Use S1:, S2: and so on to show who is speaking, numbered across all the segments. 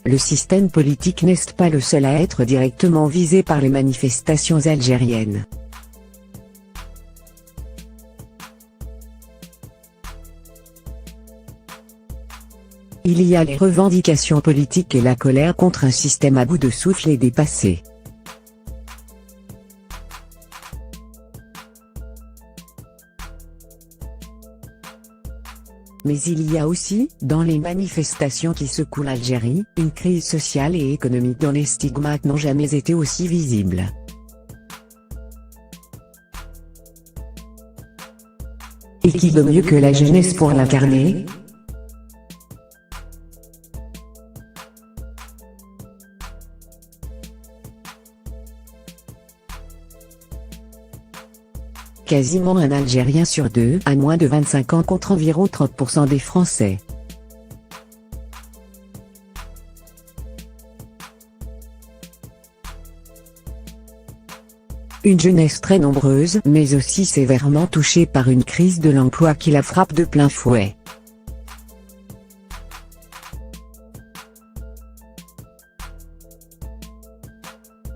S1: le système politique n'est pas le seul à être directement visé par les manifestations algériennes. Il y a les revendications politiques et la colère contre un système à bout de souffle et dépassé. Mais il y a aussi, dans les manifestations qui secouent l'Algérie, une crise sociale et économique dont les stigmates n'ont jamais été aussi visibles. Et qui de mieux que la jeunesse pour l'incarner ? Quasiment un Algérien sur deux a moins de 25 ans contre environ 30% des Français. Une jeunesse très nombreuse mais aussi sévèrement touchée par une crise de l'emploi qui la frappe de plein fouet.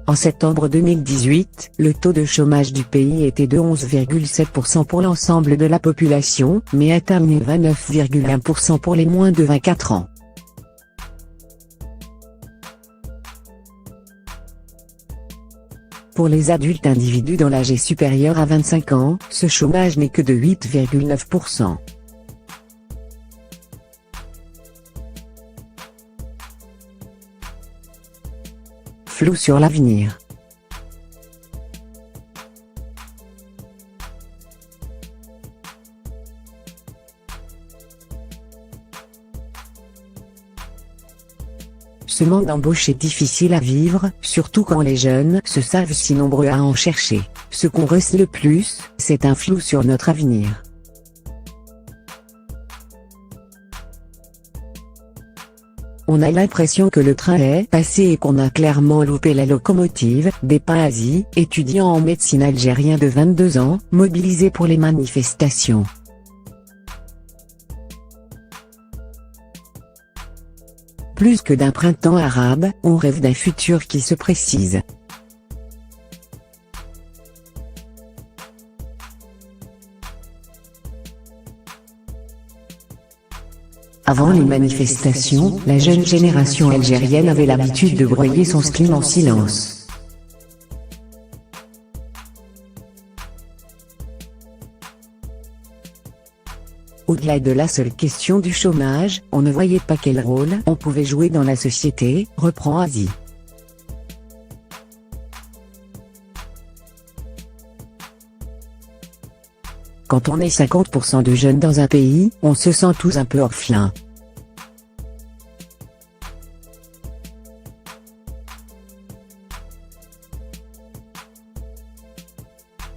S1: En septembre 2018, le taux de chômage du pays était de 11,7% pour l'ensemble de la population, mais atteignait 29,1% pour les moins de 24 ans. Pour les adultes individus dont l'âge est supérieur à 25 ans, ce chômage n'est que de 8,9%. Flou sur l'avenir. Ce manque d'embauche est difficile à vivre, surtout quand les jeunes se savent si nombreux à en chercher. Ce qu'on ressent le plus, c'est un flou sur notre avenir. On a l'impression que le train est passé et qu'on a clairement loupé la locomotive. Dépin Asie, étudiant en médecine algérien de 22 ans, mobilisé pour les manifestations. Plus que d'un printemps arabe, on rêve d'un futur qui se précise. Avant les manifestations, la jeune génération algérienne avait l'habitude de broyer son spleen en silence. Au-delà de la seule question du chômage, on ne voyait pas quel rôle on pouvait jouer dans la société, reprend Asie. Quand on est 50% de jeunes dans un pays, on se sent tous un peu orphelins.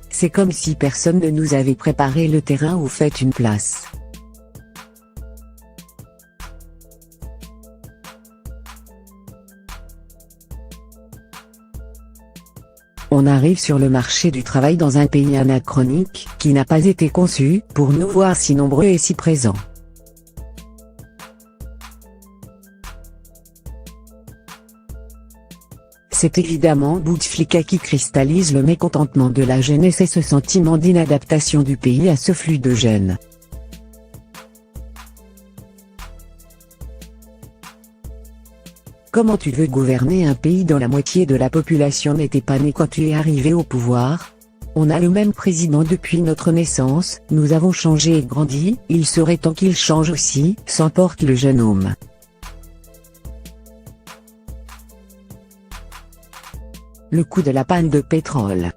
S1: C'est comme si personne ne nous avait préparé le terrain ou fait une place. On arrive sur le marché du travail dans un pays anachronique, qui n'a pas été conçu pour nous voir si nombreux et si présents. C'est évidemment Bouteflika qui cristallise le mécontentement de la jeunesse et ce sentiment d'inadaptation du pays à ce flux de jeunes. Comment tu veux gouverner un pays dont la moitié de la population n'était pas née quand tu es arrivé au pouvoir ? On a le même président depuis notre naissance, nous avons changé et grandi, il serait temps qu'il change aussi, s'emporte le jeune homme. Le coût de la panne de pétrole.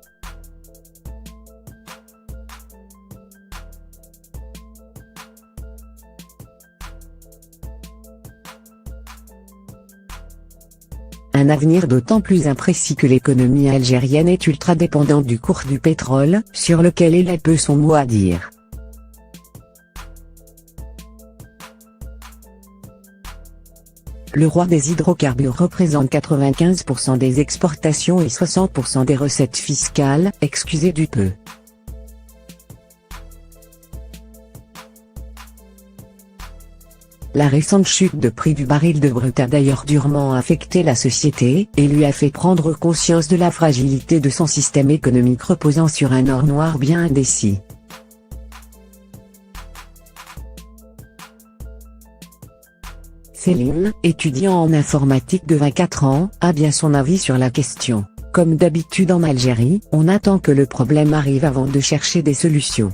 S1: Un avenir d'autant plus imprécis que l'économie algérienne est ultra dépendante du cours du pétrole, sur lequel il a peu son mot à dire. Le roi des hydrocarbures représente 95% des exportations et 60% des recettes fiscales, excusez du peu. La récente chute de prix du baril de brut a d'ailleurs durement affecté la société, et lui a fait prendre conscience de la fragilité de son système économique reposant sur un or noir bien indécis. Céline, étudiant en informatique de 24 ans, a bien son avis sur la question. Comme d'habitude en Algérie, on attend que le problème arrive avant de chercher des solutions.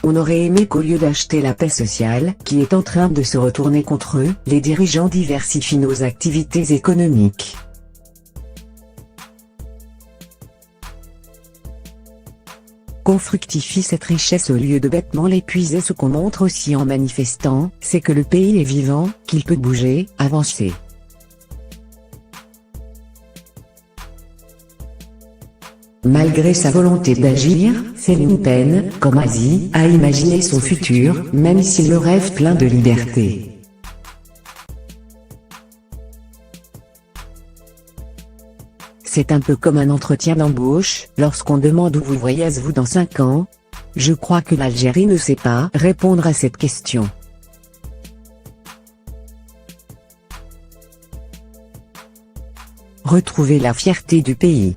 S1: On aurait aimé qu'au lieu d'acheter la paix sociale, qui est en train de se retourner contre eux, les dirigeants diversifient nos activités économiques. Qu'on fructifie cette richesse au lieu de bêtement l'épuiser. Ce qu'on montre aussi en manifestant, c'est que le pays est vivant, qu'il peut bouger, avancer. Malgré sa volonté d'agir, Céline peine, comme Asie, à imaginer son futur, même s'il le rêve plein de liberté. C'est un peu comme un entretien d'embauche, lorsqu'on demande où vous voyez-vous dans 5 ans. Je crois que l'Algérie ne sait pas répondre à cette question. Retrouver la fierté du pays.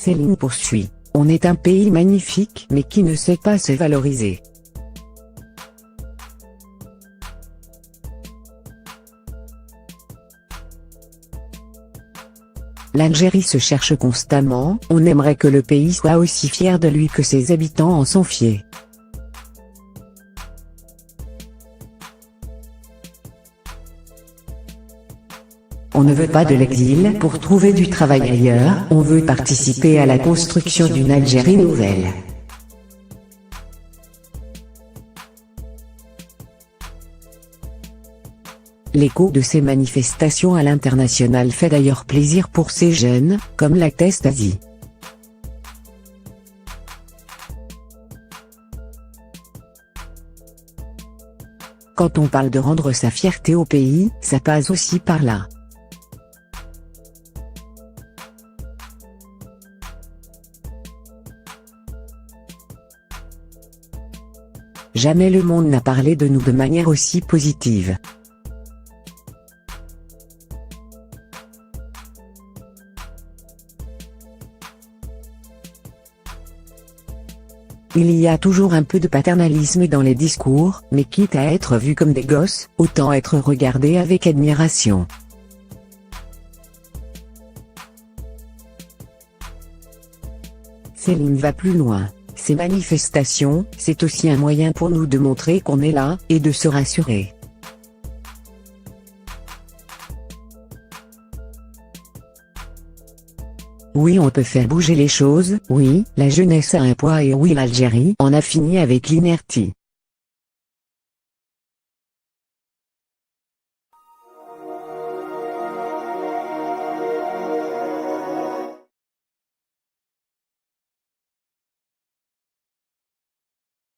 S1: Céline poursuit. On est un pays magnifique mais qui ne sait pas se valoriser. L'Algérie se cherche constamment, on aimerait que le pays soit aussi fier de lui que ses habitants en sont fiers. On ne veut pas de l'exil pour trouver du travail ailleurs, on veut participer à la construction d'une Algérie nouvelle. L'écho de ces manifestations à l'international fait d'ailleurs plaisir pour ces jeunes, comme l'atteste Asie. Quand on parle de rendre sa fierté au pays, ça passe aussi par là. Jamais le monde n'a parlé de nous de manière aussi positive. Il y a toujours un peu de paternalisme dans les discours, mais quitte à être vus comme des gosses, autant être regardés avec admiration. Céline va plus loin. Ces manifestations, c'est aussi un moyen pour nous de montrer qu'on est là, et de se rassurer. Oui, on peut faire bouger les choses, oui, la jeunesse a un poids et oui, l'Algérie en a fini avec l'inertie.